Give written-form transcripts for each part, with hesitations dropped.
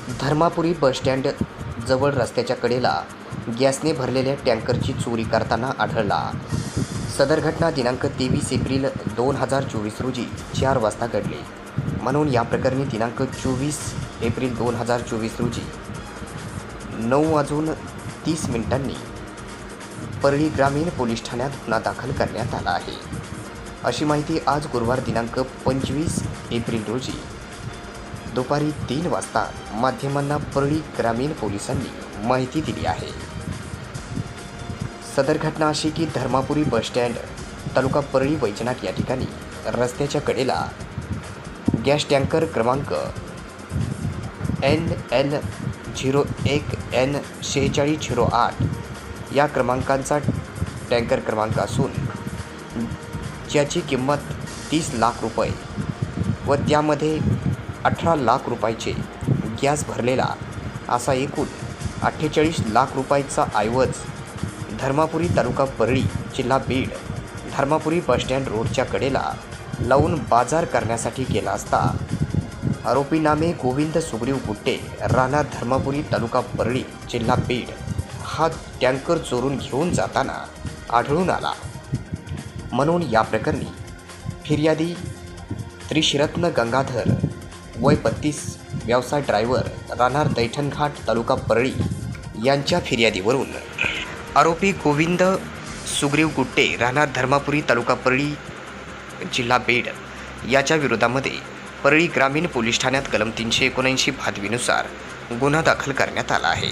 Dharmapuri bus stand जवळ रस्त्याच्या कडेला गॅसने भरलेल्या टँकरची चोरी करताना आढळला. सदर घटना दिनांक 23 एप्रिल 2024 रोजी 4 वाजता घडली. म्हणून या प्रकरणी दिनांक 24 एप्रिल 2024 रोजी 9:30 परळी ग्रामीण पोलीस ठाण्यात गुन्हा दाखल करण्यात आला आहे. अशी माहिती आज गुरुवार दिनांक 25 एप्रिल रोजी दुपारी 3 वाजता माध्यमांना परळी ग्रामीण पोलिसांनी माहिती दिली आहे. सदर घटना अशी की धर्मापुरी बसस्टँड तालुका परळी वैजनाथ या ठिकाणी रस्त्याच्या कडेला गॅस टँकर क्रमांक NL01N4608 या क्रमांकाचा टँकर क्रमांक असून ज्याची किंमत 30 लाख रुपये व त्यामध्ये 18 लाख रुपयाचे गॅस भरलेला असा एकूण 48 लाख रुपयाचा ऐवज धर्मापुरी तालुका परळी जिल्हा बीड धर्मापुरी बसस्टँड रोडच्या कडेला लावून बाजार करण्यासाठी गेला असता आरोपी नामे गोविंद सुग्रीव गुट्टे राहणार धर्मापुरी तालुका परळी जिल्हा बीड हा टँकर चोरून घेऊन जाताना आढळून आला. म्हणून या प्रकरणी फिर्यादी त्रिशिरत्न गंगाधर वय 32 व्यवसाय ड्रायव्हर राहणार दैठणघाट तालुका परळी यांच्या फिर्यादीवरून आरोपी गोविंद सुग्रीव गुट्टे राहणार धर्मापुरी तालुका परळी जिल्हा बीड याच्या विरोधामध्ये परळी ग्रामीण पोलीस ठाण्यात कलम 379 भादवीनुसार गुन्हा दाखल करण्यात आला आहे.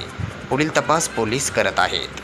पुढील तपास पोलीस करत आहेत.